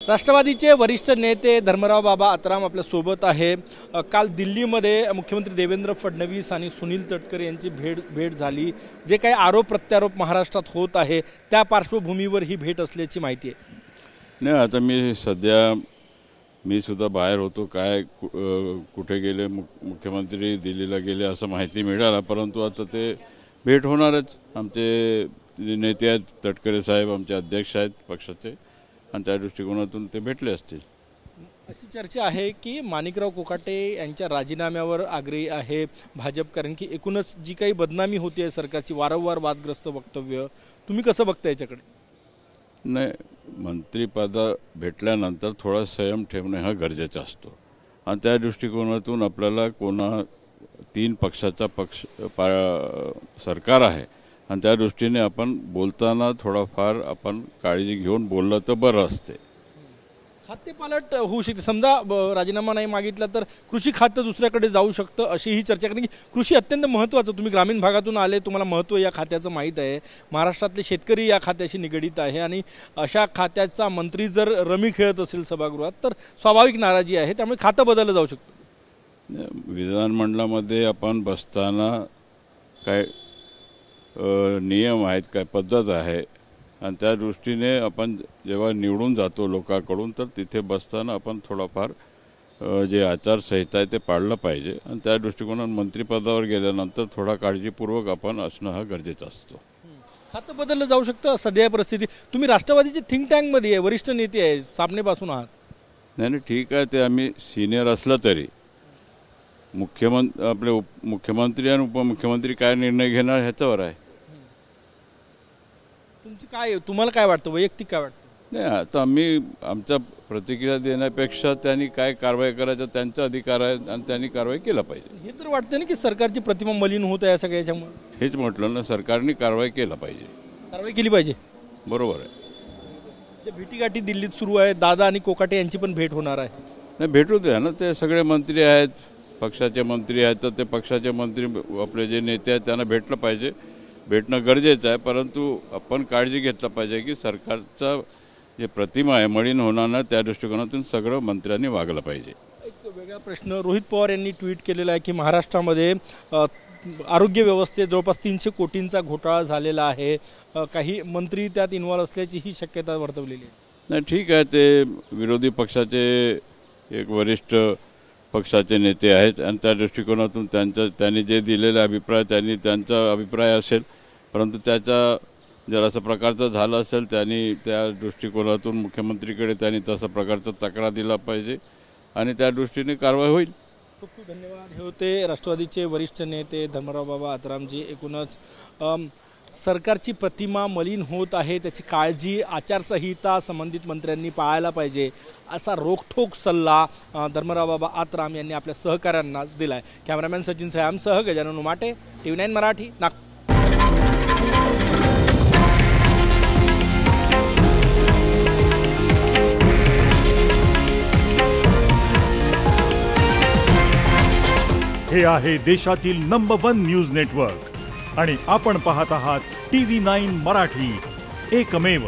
राष्ट्रवादीचे वरिष्ठ नेते धर्मराव बाबा आत्राम आपल्या सोबत आहे। काल दिल्लीमध्ये मुख्यमंत्री देवेंद्र फडणवीस आणि सुनील तटकरे यांची भेट झाली। जे काही आरोप प्रत्यारोप महाराष्ट्रात होत आहे त्या पार्श्वभूमीवर ही भेट असल्याची माहिती आहे। नाही, आता मी सुद्धा बाहेर होतो, काय कुठे गेले मुख्यमंत्री दिल्लीला गेले असं माहिती मिळाला, परंतु आता ते भेट होणारच। आमचे नेते आहेत तटकरे साहेब, आमचे अध्यक्ष आहेत पक्षाचे, आणि त्या दृष्टिकोनातून ते भेटले असतील। अशी चर्चा आहे की माणिकराव कोकाटे यांच्या राजीनाम्यावर आग्रही आहे भाजप, कारण की एकूणच जी काही बदनामी होती आहे सरकारची, वारंवार वादग्रस्त वक्तव्य, तुम्ही कसं बघता याच्याकडे? नाही, मंत्रिपद भेटल्यानंतर थोडा संयम ठेवणे हा गरजेचा असतो, आणि त्या दृष्टिकोनातून आपल्याला तीन पक्षाचा सरकार आहे, आणि त्या दृष्टीने आपण बोलताना थोडाफार आपण काळजी घेऊन बोललं तर बरं असते। खातेपालट होऊ शकते, समजा राजीनामा नाही मागितला तर कृषी खातं दुसऱ्याकडे जाऊ शकतं, अशी ही चर्चा, कारण की कृषी अत्यंत महत्त्वाचं, तुम्ही ग्रामीण भागातून आले, तुम्हाला महत्त्व या खात्याचं माहीत आहे, महाराष्ट्रातले शेतकरी या खात्याशी निगडीत आहे, आणि अशा खात्याचा मंत्री जर रमी खेळत असेल सभागृहात तर स्वाभाविक नाराजी आहे, त्यामुळे खातं बदललं जाऊ शकतं। विधानमंडळामध्ये आपण बसताना काय नियम आहेत, काय पद्धत आहे, आणि त्या दृष्टीने आपण जेव्हा निवडून जातो लोकांकडून तर तिथे बसताना आपण थोडाफार जे आचारसंहिता आहे ते पाळलं पाहिजे, आणि त्या दृष्टिकोनातून मंत्रिपदावर गेल्यानंतर थोडा काळजीपूर्वक आपण असणं हा गरजेचा असतो। खातं बदललं जाऊ शकतं सध्या परिस्थिती। तुम्ही राष्ट्रवादीचे थिंक टँकमध्ये आहे, वरिष्ठ नेते आहे, सामनेपासून आहात। नाही, ठीक आहे, ते आम्ही सिनियर असलं तरी आपले मुख्यमंत्री आणि उपमुख्यमंत्री काय निर्णय घेणार ह्याच्यावर आहे। तुम्हाला काय वाटतं, वैयक्तिक काय वाटतं? नाही, आता आम्ही आमच्या प्रतिक्रिया देण्यापेक्षा त्यांनी काय कारवाई करायचं त्यांचा अधिकार आहे, आणि त्यांनी कारवाई केला पाहिजे। हे तर वाटतं ना की सरकारची प्रतिमा मलिन होत आहे सगळ्या याच्यामुळे? हेच म्हटलं ना, सरकारने कारवाई केला पाहिजे, कारवाई केली पाहिजे। बरोबर आहे। ते भेटीगाठी दिल्लीत सुरू आहे, दादा आणि कोकाटे यांची पण भेट होणार आहे। नाही, भेटू द्या ना, ते सगळे मंत्री आहेत, पक्षाचे मंत्री आहेत, तर ते पक्षाचे मंत्री आपले जे नेते आहेत त्यांना भेटलं पाहिजे, भेटणं गरजेचं आहे, परंतु आपण काळजी घेतलं पाहिजे की सरकारचा जे प्रतिमा आहे मलिन होणार नाही, त्या दृष्टिकोनातून सगळं मंत्र्यांनी वागलं पाहिजे। एक वेगळा प्रश्न, रोहित पवार यांनी ट्विट केलेला आहे की महाराष्ट्रामध्ये आरोग्य व्यवस्थेत जवळपास 300 कोटींचा घोटाळा झालेला आहे, काही मंत्री त्यात इन्व्हॉल्व असल्याची ही शक्यता वर्तवलेली आहे। नाही, ठीक आहे, ते विरोधी पक्षाचे एक वरिष्ठ पक्षाचे नेते आहेत, आणि त्या दृष्टिकोनातून त्यांनी जे दिलेले अभिप्राय त्यांचा अभिप्राय असेल, परंतु त्याचा जर असं प्रकारचं झालं असेल त्यांनी त्या दृष्टिकोनातून मुख्यमंत्रीकडे त्यांनी तसा प्रकारचा तक्रार दिला पाहिजे, आणि त्या दृष्टीने कारवाई होईल। खूप खूप धन्यवाद। हे होते राष्ट्रवादीचे वरिष्ठ नेते धर्मराव बाबा आत्रामजी। एकूणच सरकारची प्रतिमा मलिन होत आहे, त्याची काळजी आचारसंहिता संबंधित मंत्र्यांनी पाळायला पाहिजे, असा रोखठोक सल्ला धर्मराव बाबा आत्राम यांनी आपल्या सहकाऱ्यांना दिला आहे। कॅमेरामॅन सचिन सयामसह गजानन उमाटे, TV9 मराठी, नागपूर। हे आहे देशातील नंबर 1 न्यूज नेटवर्क, आणि आपण पाहत आहात TV9 मराठी, एकमेव।